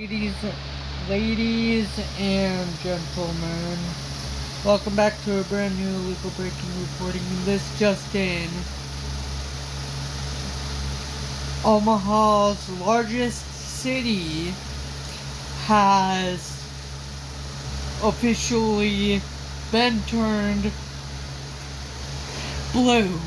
Ladies and gentlemen, welcome back to a brand new legal breaking reporting. This just in. Omaha's largest city has officially been turned blue.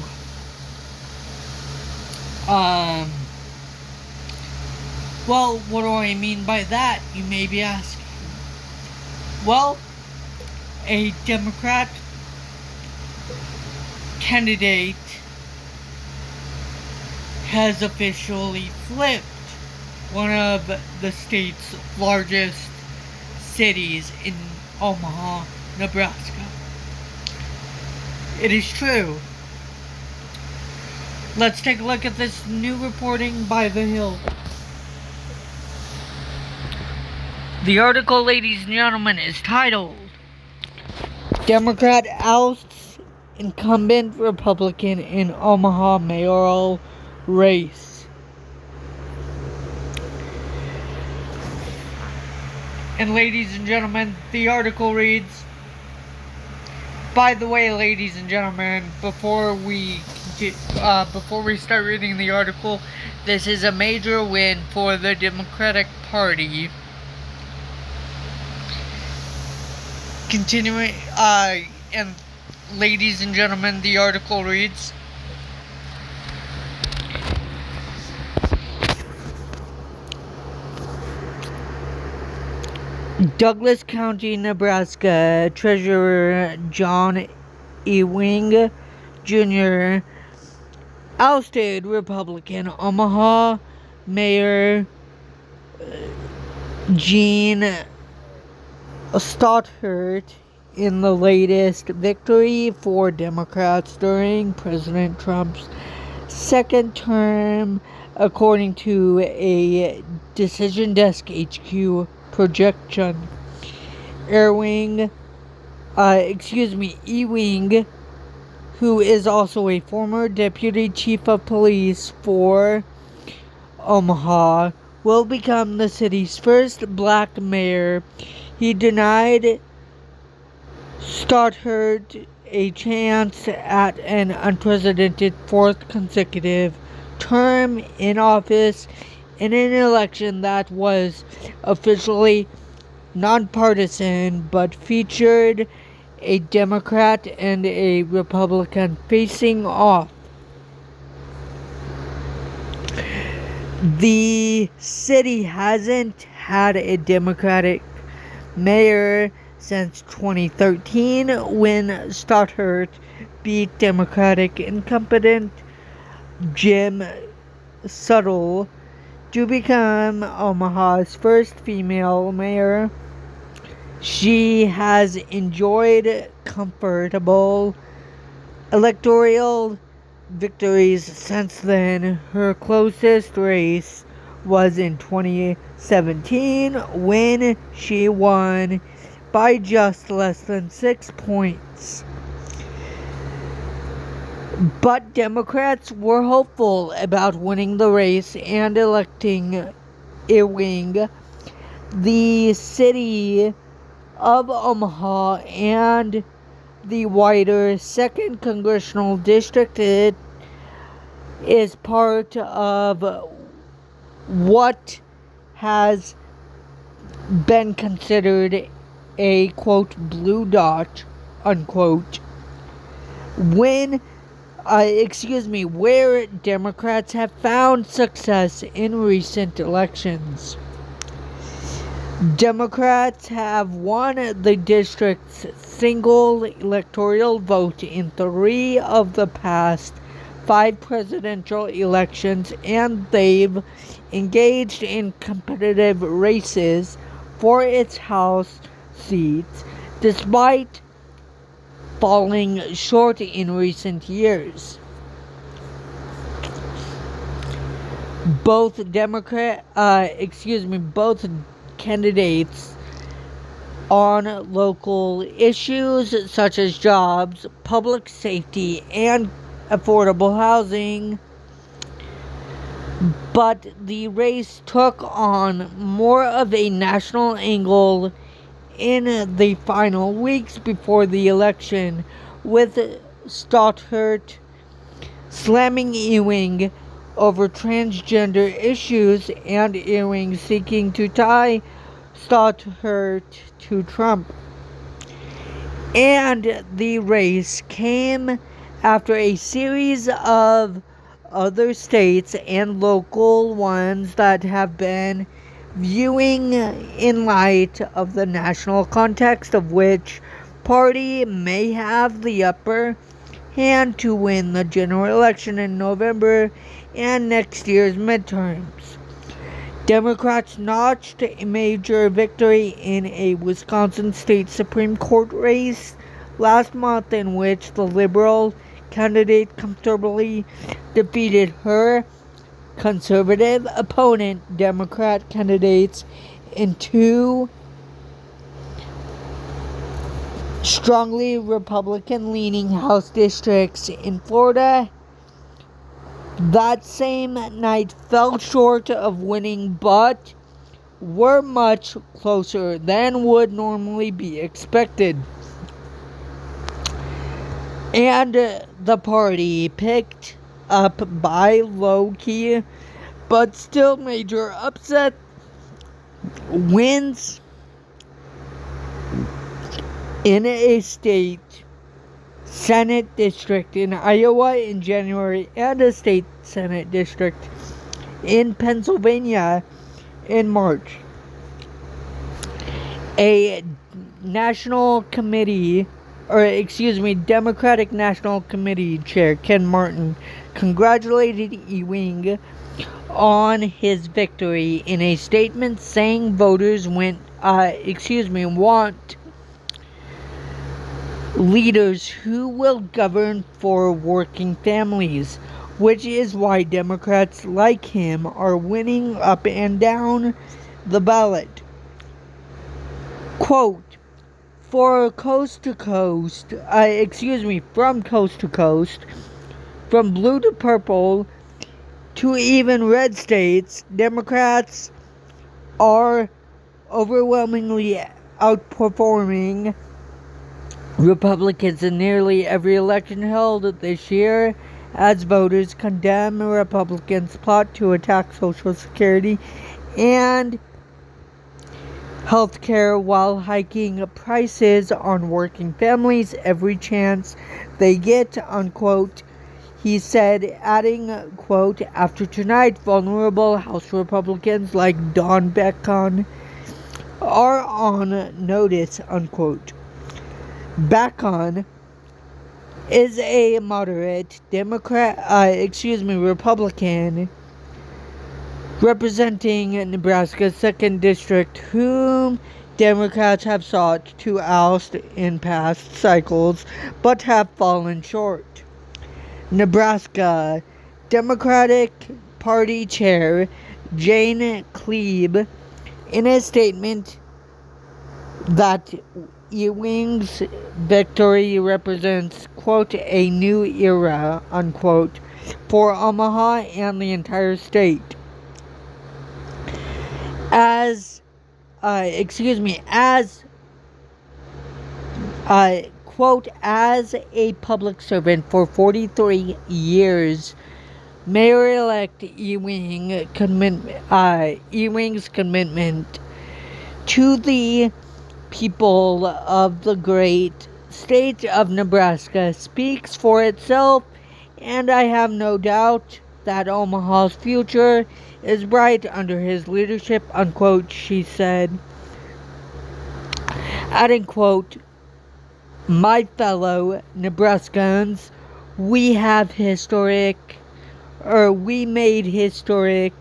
Well, what do I mean by that, you may be asking? Well, a Democrat candidate has officially flipped one of the state's largest cities in Omaha, Nebraska. It is true. Let's take a look at this new reporting by The Hill. The article, ladies and gentlemen, is titled, Democrat Ousts Incumbent Republican in Omaha Mayoral Race. And ladies and gentlemen, the article reads, by the way, ladies and gentlemen, before we start reading the article, this is a major win for the Democratic Party. Continuing, and ladies and gentlemen, the article reads, Douglas County, Nebraska Treasurer John Ewing Jr. ousted Republican Omaha Mayor John Sothert in the latest victory for Democrats during President Trump's second term, according to a Decision Desk HQ projection. Ewing, who is also a former deputy chief of police for Omaha, will become the city's first black mayor. He denied Sothert a chance at an unprecedented fourth consecutive term in office in an election that was officially nonpartisan but featured a Democrat and a Republican facing off. The city hasn't had a Democratic mayor since 2013, when Sothert beat Democratic incumbent Jim Suttle to become Omaha's first female mayor. She has enjoyed comfortable electoral victories since then. Her closest race was in 2017, when she won by just less than 6 points. But Democrats were hopeful about winning the race and electing Ewing. The city of Omaha and the wider 2nd Congressional District is part of what has been considered a, quote, blue dot, unquote, where Democrats have found success in recent elections. Democrats have won the district's single electoral vote in 3 of the past 5 presidential elections, and they've engaged in competitive races for its House seats, despite falling short in recent years. Both candidates on local issues such as jobs, public safety, and affordable housing but the race took on more of a national angle in the final weeks before the election, with Sothert slamming Ewing over transgender issues and Ewing seeking to tie Sothert to Trump. And the race came after a series of other states and local ones that have been viewing in light of the national context of which party may have the upper hand to win the general election in November and next year's midterms. Democrats notched a major victory in a Wisconsin state Supreme Court race last month in which the Liberal candidate comfortably defeated her conservative opponent, Democrat candidates, in two strongly Republican-leaning House districts in Florida. That same night fell short of winning, but were much closer than would normally be expected. And the party picked up by low-key but still major upset wins in a state Senate district in Iowa in January and a state Senate district in Pennsylvania in March. A Democratic National Committee Chair Ken Martin congratulated Ewing on his victory in a statement saying voters want leaders who will govern for working families, which is why Democrats like him are winning up and down the ballot. Quote, from coast to coast, from blue to purple to even red states, Democrats are overwhelmingly outperforming Republicans in nearly every election held this year, as voters condemn Republicans' plot to attack Social Security and health care while hiking prices on working families every chance they get, unquote. He said, adding, quote, after tonight, vulnerable House Republicans like Don Bacon are on notice, unquote. Bacon is a moderate Republican representing Nebraska's 2nd District, whom Democrats have sought to oust in past cycles, but have fallen short. Nebraska Democratic Party Chair Jane Kleeb, in a statement that Ewing's victory represents, quote, a new era, unquote, for Omaha and the entire state. Quote, as a public servant for 43 years, Mayor-elect Ewing's commitment to the people of the great state of Nebraska speaks for itself, and I have no doubt that Omaha's future is bright under his leadership, unquote, she said. Adding, quote, my fellow Nebraskans, we made historic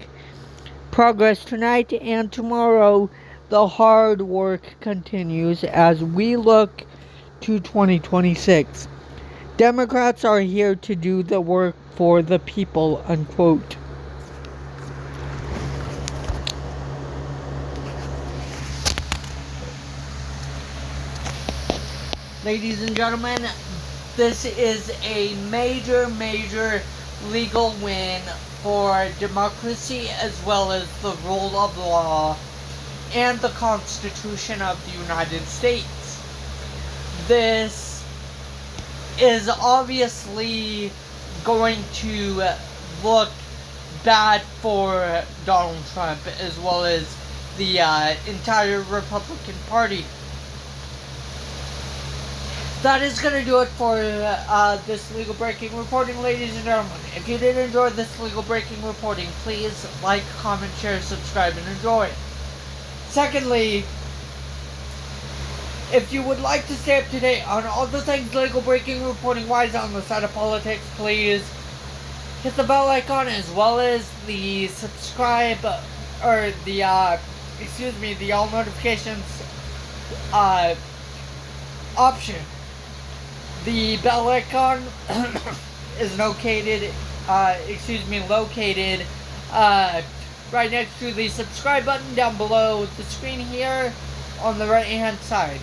progress tonight and tomorrow. The hard work continues as we look to 2026. Democrats are here to do the work for the people, unquote. Ladies and gentlemen, this is a major legal win for democracy as well as the rule of law and the Constitution of the United States. This is obviously going to look bad for Donald Trump as well as the entire Republican Party. That is going to do it for this legal breaking reporting, ladies and gentlemen. If you did enjoy this legal breaking reporting, please like, comment, share, subscribe, and enjoy. Secondly, if you would like to stay up to date on all the things legal breaking reporting wise on the side of politics, please hit the bell icon as well as the subscribe or the the all notifications option. The bell icon is located right next to the subscribe button down below the screen here on the right hand side.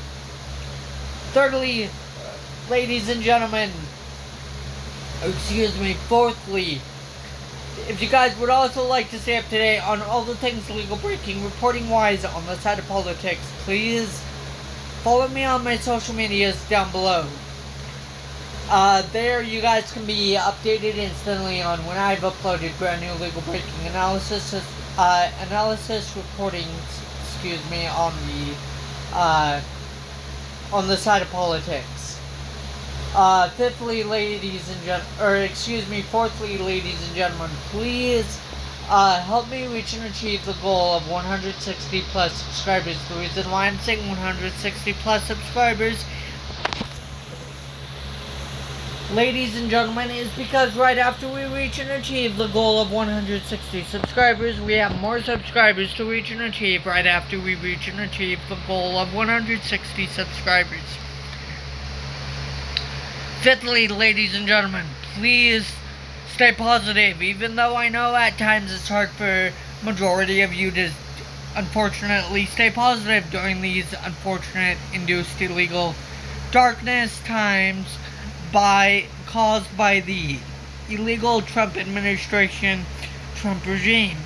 Thirdly, ladies and gentlemen, fourthly, if you guys would also like to stay up to date on all the things legal breaking reporting wise on the side of politics, please follow me on my social medias down below. There you guys can be updated instantly on when I've uploaded brand new legal breaking analysis reportings, on the side of politics. Fourthly, ladies and gentlemen, please help me reach and achieve the goal of 160 plus subscribers. The reason why I'm saying 160 plus subscribers, ladies and gentlemen, is because right after we reach and achieve the goal of 160 subscribers, we have more subscribers to reach and achieve right after we reach and achieve the goal of 160 subscribers. Fifthly, ladies and gentlemen, please stay positive, even though I know at times it's hard for majority of you to unfortunately stay positive during these unfortunate induced illegal darkness times caused by the illegal Trump administration, Trump regime.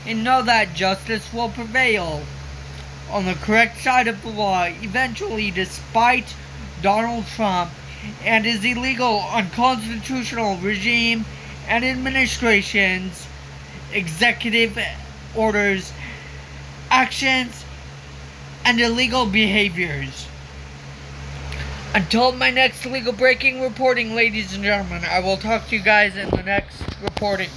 And know that justice will prevail on the correct side of the law eventually, despite Donald Trump and his illegal, unconstitutional regime and administration's executive orders, actions, and illegal behaviors. Until my next legal breaking reporting, ladies and gentlemen, I will talk to you guys in the next reporting.